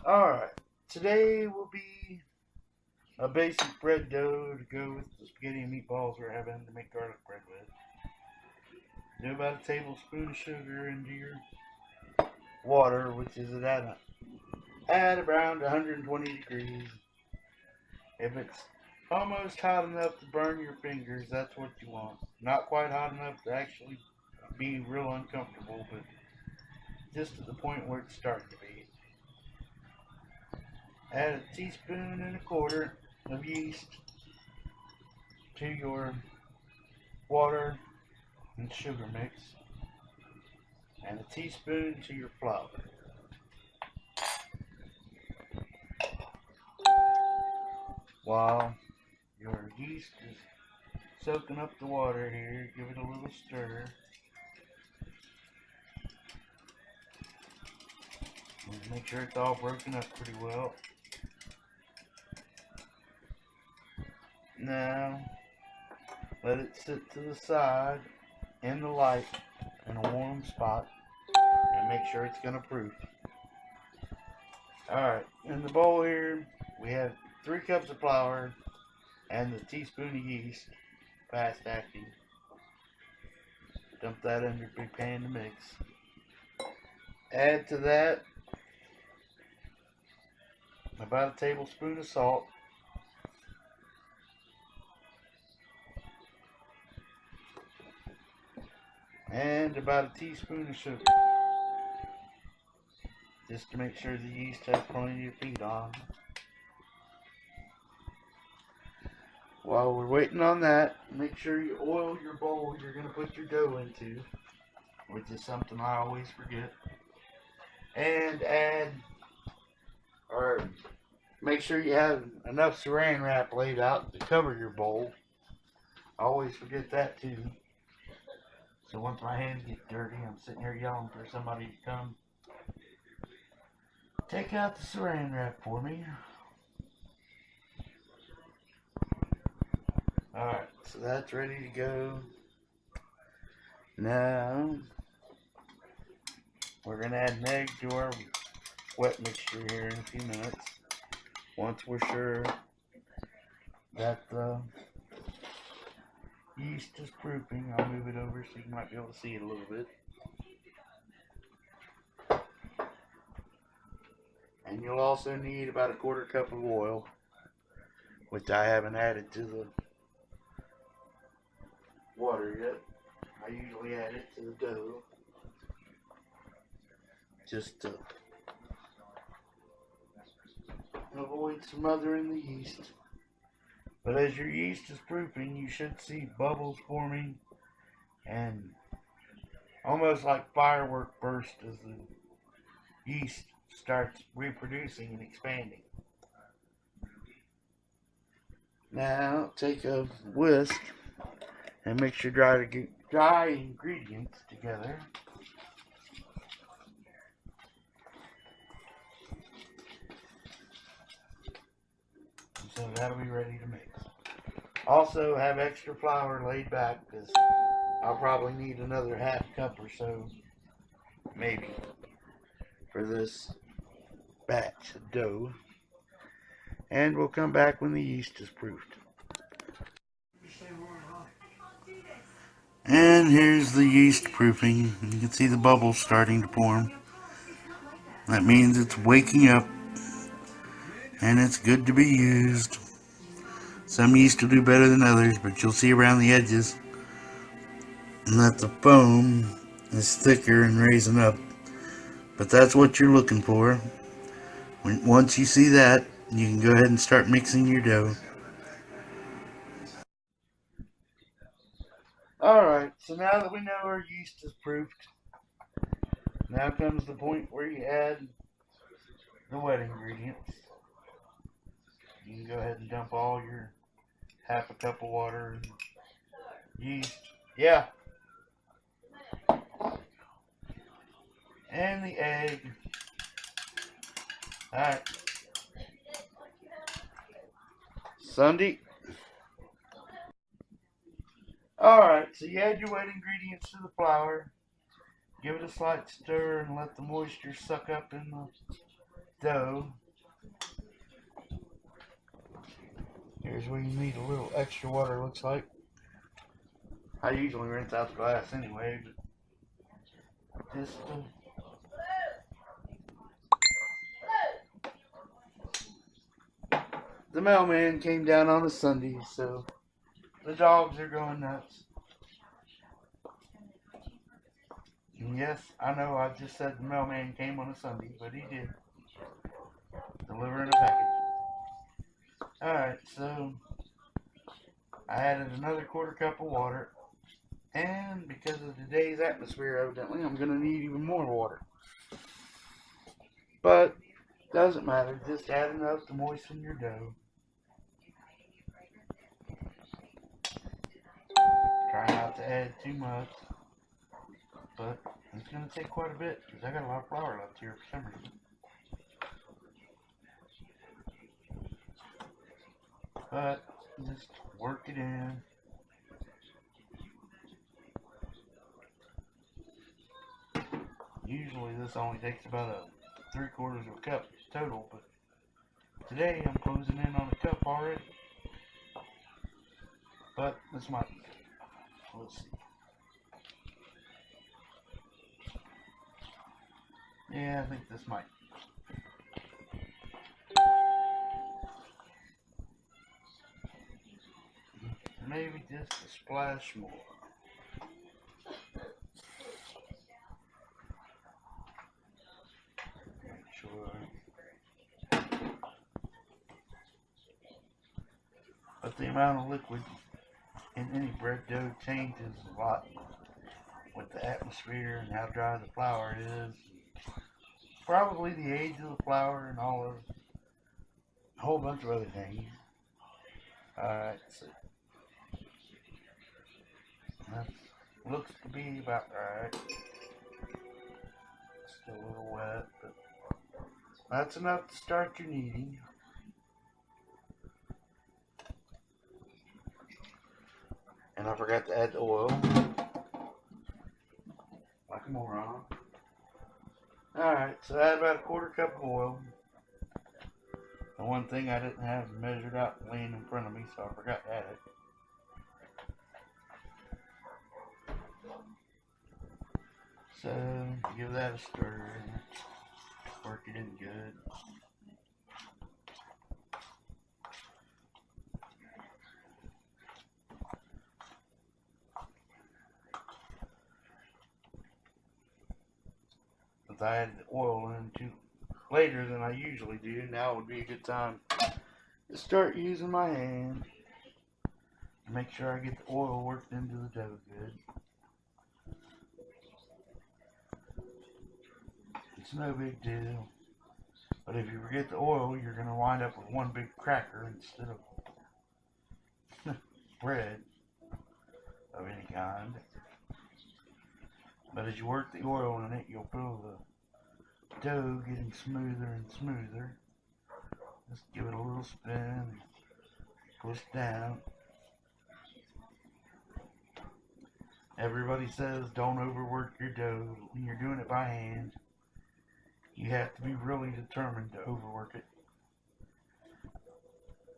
Alright, today will be a basic bread dough to go with the spaghetti and meatballs we're having to make garlic bread with. Do about a tablespoon of sugar into your water, which is at around 120 degrees. If it's almost hot enough to burn your fingers, that's what you want. Not quite hot enough to actually be real uncomfortable, but just at the point where it's starting to be. Add a teaspoon and a quarter of yeast to your water and sugar mix, and a teaspoon to your flour. While your yeast is soaking up the water here, give it a little stir. And make sure it's all broken up pretty well. Now, let it sit to the side in the light in a warm spot and make sure it's going to proof. Alright, in the bowl here we have 3 cups of flour and a teaspoon of yeast, fast acting. Dump that in your big pan to mix. Add to that about a tablespoon of salt, and about a teaspoon of sugar, just to make sure the yeast has plenty to feed on. While we're waiting on that, make sure you oil your bowl you're going to put your dough into, which is something I always forget. And make sure you have enough saran wrap laid out to cover your bowl. I always forget that too. So once my hands get dirty, I'm sitting here yelling for somebody to come take out the saran wrap for me. Alright, so that's ready to go. Now, we're going to add an egg to our wet mixture here in a few minutes. Once we're sure that the yeast is proofing, I'll move it over so you might be able to see it a little bit. And you'll also need about a 1/4 cup of oil, which I haven't added to the water yet. I usually add it to the dough just to avoid smothering the yeast. But as your yeast is proofing, you should see bubbles forming and almost like firework burst as the yeast starts reproducing and expanding. Now take a whisk and mix your dry ingredients together. So that'll be ready to mix. Also have extra flour laid back because I'll probably need another 1/2 cup or so, maybe, for this batch of dough. And we'll come back when the yeast is proofed. And here's the yeast proofing. You can see the bubbles starting to form. That means it's waking up and it's good to be used. Some yeast will do better than others, but you'll see around the edges that the foam is thicker and raising up. But that's what you're looking for. Once you see that, you can go ahead and start mixing your dough. Alright, so now that we know our yeast is proofed, now comes the point where you add the wet ingredients. You can go ahead and dump all your 1/2 cup of water and yeast. Yeah. And the egg. Alright. Sunday. Alright, so you add your wet ingredients to the flour. Give it a slight stir and let the moisture suck up in the dough. Here's where you need a little extra water, looks like. I usually rinse out the glass anyway, but just the mailman came down on a Sunday, so the dogs are going nuts. And yes, I know I just said the mailman came on a Sunday, but he did. Delivering a package. Alright, so I added another quarter cup of water. And because of today's atmosphere, evidently, I'm going to need even more water. But, doesn't matter. Just add enough to moisten your dough. Try not to add too much. But, it's going to take quite a bit, because I got a lot of flour left here for some reason. But, just work it in. Usually this only takes about a 3/4 of a cup total, but today I'm closing in on a cup already. But this might, let's see. Yeah, I think this might. Maybe just a splash more. But the amount of liquid in any bread dough changes a lot with the atmosphere and how dry the flour is. Probably the age of the flour and all of a whole bunch of other things. Alright, so that looks to be about right. Still a little wet, but that's enough to start your kneading. And I forgot to add the oil. Like a moron. Alright, so I add about a 1/4 cup of oil. The one thing I didn't have measured out laying in front of me, so I forgot to add it. So, give that a stir. Work it in good. If I added the oil in too later than I usually do, now would be a good time to start using my hand to make sure I get the oil worked into the dough good. It's no big deal, but if you forget the oil, you're going to wind up with one big cracker instead of bread of any kind. But as you work the oil in it, you'll feel the dough getting smoother and smoother. Just give it a little spin, push down. Everybody says don't overwork your dough when you're doing it by hand. You have to be really determined to overwork it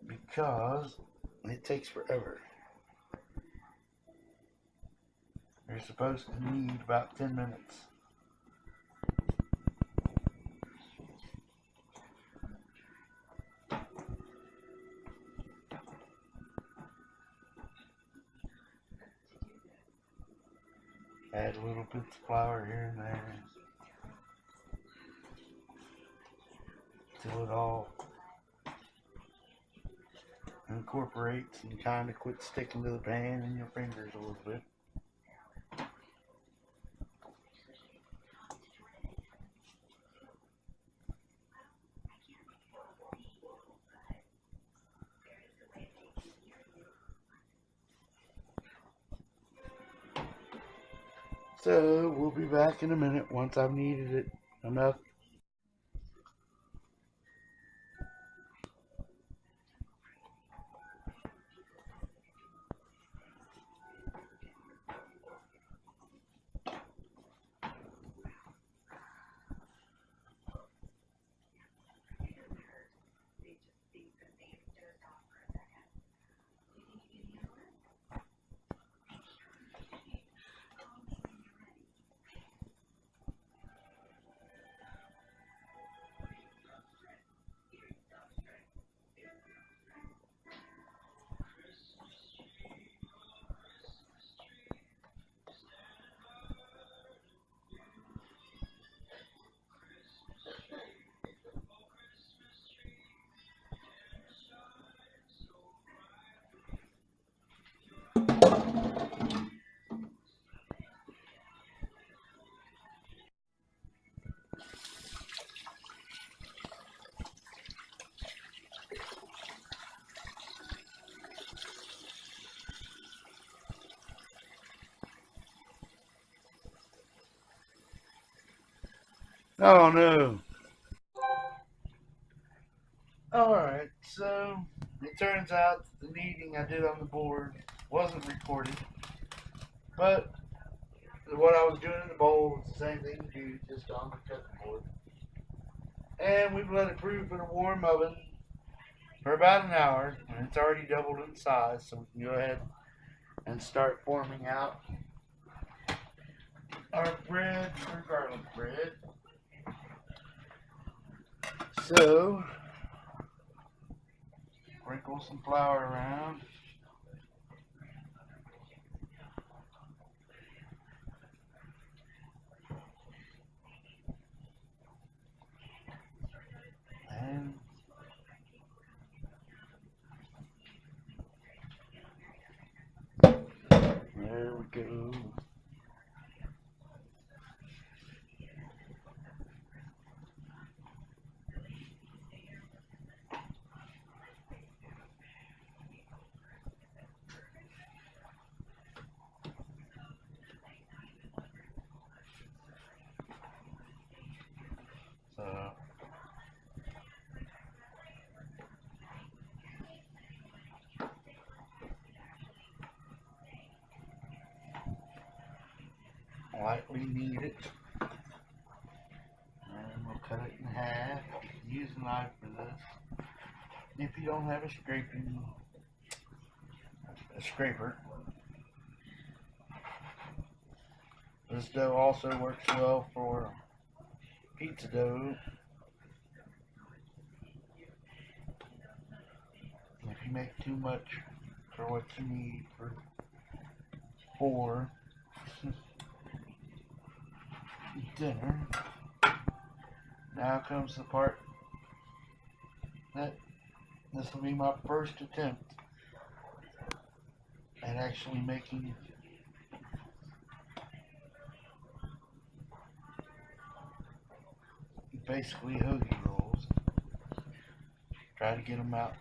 because it takes forever. You're supposed to knead about 10 minutes. Add a little bits of flour here and there till it all incorporates and kind of quits sticking to the pan and your fingers a little bit. So we'll be back in a minute once I've kneaded it enough. Oh no. Alright, so it turns out the kneading I did on the board wasn't recorded, but what I was doing in the bowl was the same thing you do, just on the cutting board. And we've let it brew in a warm oven for about an hour, and it's already doubled in size, so we can go ahead and start forming out our bread, our garlic bread. So, sprinkle some flour around. And there we go. So, lightly knead it. And we'll cut it in half. Use a knife for this. If you don't have a scraper. This dough also works well for pizza dough. If you make too much for what you need for dinner. Now comes the part that this will be my first attempt at actually making basically hoagie rolls. Try to get them out.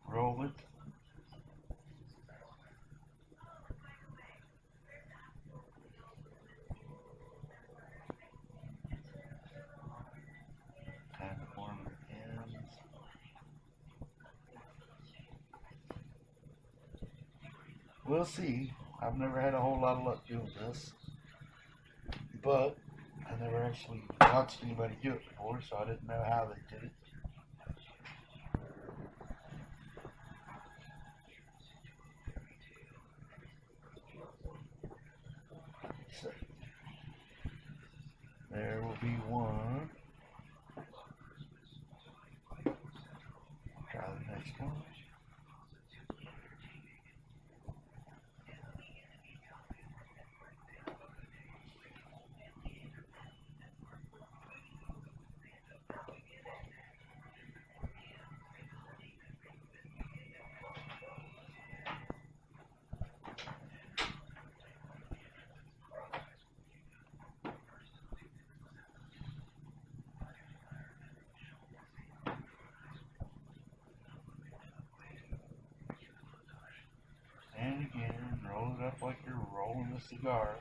Roll it. Kind of form the ends. We'll see. I've never had a whole lot of luck doing this, but I never actually watched anybody do it before, so I didn't know how they did it. So, there will be one. Try the next one. And again, roll it up like you're rolling a cigar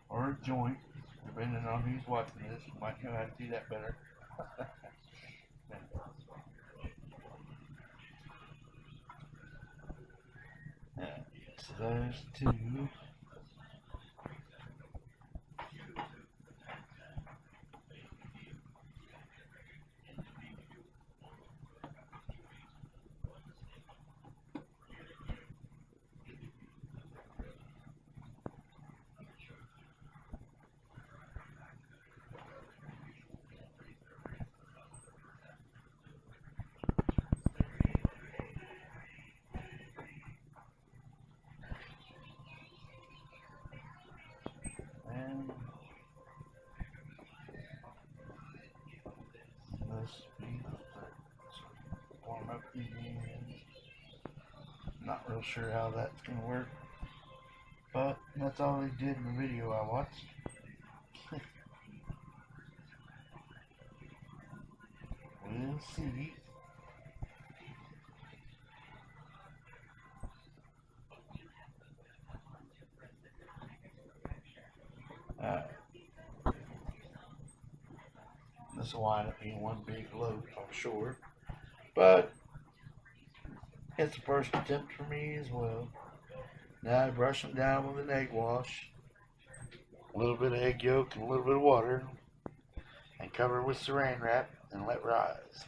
or a joint, depending on who's watching this. You might know how to do that better. So those two. And not real sure how that's going to work. But that's all they did in the video I watched. We'll see. This will wind up being one big load, I'm sure. But it's the first attempt for me as well. Now I brush them down with an egg wash, a little bit of egg yolk and a little bit of water, and cover with saran wrap and let rise.